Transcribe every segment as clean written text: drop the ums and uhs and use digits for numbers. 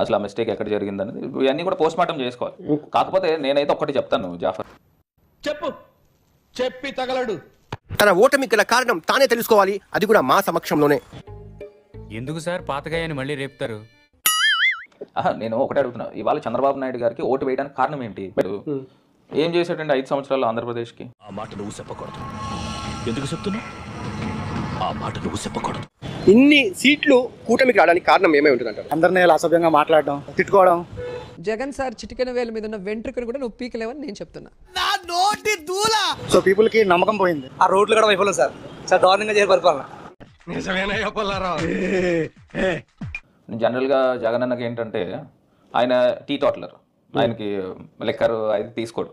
అసలు ఆ మిస్టేక్ ఎక్కడ జరిగిందని ఇవన్నీ కూడా పోస్ట్ మార్టం చేసుకోవాలి. కాకపోతే నేనైతే ఒక్కటి చెప్తాను జాఫర్, చెప్పి తగలడు. తన ఓటమికి గల కారణం తానే తెలుసుకోవాలి, అది కూడా మా సమక్షంలోనే. ఎందుకు సార్ పాతగాయని మళ్ళీ రేపుతారు? నేను ఒకటే అడుగుతున్నా, ఇవాళ చంద్రబాబు నాయుడు గారికి ఓటు వేయడానికి కారణం ఏంటి? ఇప్పుడు ఏం చేశాడండి 5 సంవత్సరాల్లో ఆంధ్రప్రదేశ్కి? ఆ మాట నువ్వు చెప్పకూడదు. ఎందుకు చెప్తున్నా? ఆ మాట నువ్వు చెప్పకూడదు. ఇన్ని సీట్లు కూటమికి రావడానికి కారణం ఏమై ఉంటుంది అంటారు? అందరినీ అసభ్యంగా మాట్లాడడం, తిట్టుకోవడం. జగన్ సార్ చిటికెన వేల మీద ఉన్న వెంట్రుకను కూడా నువ్వు పీకలేవని నేను చెప్తున్నా. సో పీపుల్ కి నమ్మకం పోయింది. ఆ రోడ్లు కూడా వైఫల్యం సార్, చాలా దారుణంగా చేసి పరిపాలన. జనరల్గా జగన్ అన్నకి ఏంటంటే ఆయన టీ టోటలర్, ఆయనకి లెక్కర్ అయితే తీసుకోడు.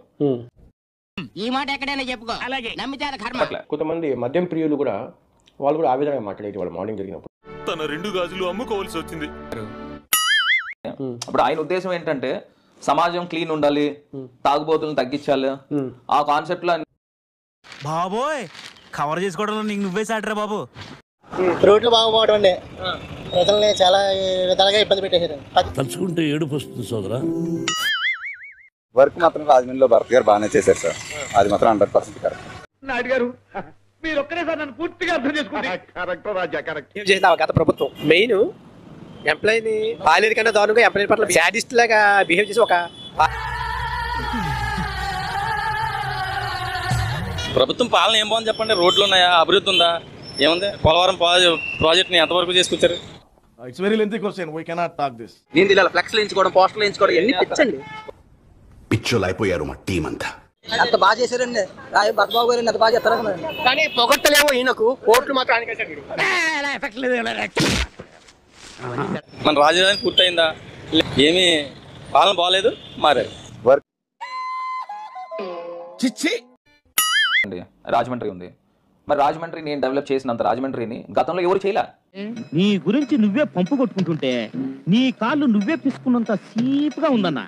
ఈ మాట ఎక్కడైనా చెప్పుకో, అలాగే నమ్మితే కర్మ. కొంతమంది మద్యం ప్రియులు కూడా వాళ్ళు కూడా ఆ విధంగా మాట్లాడేది వాళ్ళు మార్నింగ్ జరిగినప్పుడు. తన 2 గాజులు అమ్ముకోవాల్సి వచ్చింది. అప్పుడు ఆయన ఉద్దేశం ఏంటంటే సమాజం క్లీన్ ఉండాలి, తాగుబోతులను తగ్గించాలి, ఆ కాన్సెప్ట్ లో. బాబోయ్ కవర్ చేసుకోవడంలో నీకు నువ్వే సాటరా బాబు. రోడ్లు బాగుపోవడం అండి ప్రజల్ని చాలా విధాలుగా ఇబ్బంది పెట్టేసారు. తలుచుకుంటే ఏడుపు వస్తుంది సోదరా. వర్క్ మాత్రం రాజమండ్రిలో భరత్ గారు బాగానే చేశారు సార్, అది మాత్రం 100% కరెక్ట్. నాయుడు గారు మీరు ఒక్కరే సార్ నన్ను పూర్తిగా అర్థం చేసుకుంటే. కరెక్ట్ రాజా, కరెక్ట్. ఏం చేసింది గత ప్రభుత్వం? మెయిన్ ఎంప్లాయీని బాగాలేదు కన్నా దారుణంగా ఎంప్లాయీ పట్ల శాడిస్ట్ లాగా బిహేవ్ చేసి ఒక ప్రభుత్వం పాలన ఏం బాగుంది చెప్పండి? రోడ్లు ఉన్నాయా? అభివృద్ధి ఉందా? ఏముంది? పోలవరం ప్రాజెక్ట్ని ఎంతవరకు చేసుకొచ్చారు? It's very lengthy question, we cannot talk this. నేను ఇలా ఫ్లెక్స్లు ఎంచుకోవడం, పోస్టర్లు ఎంచుకోవడం ఎన్ని పిచ్చండి. పిచ్చోలు అయిపోయారు మా టీం అంతా. అంత బాగా చేశారండి భర్తబాబు గారు, అంత బాగా చేస్తారండి. కానీ పొగట్టలేమో ఈయనకు, ఓట్లు మాత్రం ఆయనకేసాడు. మన రాజధాని పూర్తయిందా? ఏమి పాలన బాగాలేదు, మారారు. రాజమండ్రి ఉంది, మరి రాజమండ్రి నేను డెవలప్ చేసినంత రాజమండ్రిని గతంలో ఎవరు చేయలే. నీ గురించి నువ్వే పంపు కొట్టుకుంటుంటే నీ కాళ్ళు నువ్వే పిసుకున్నంత సీపుగా ఉందన్నా.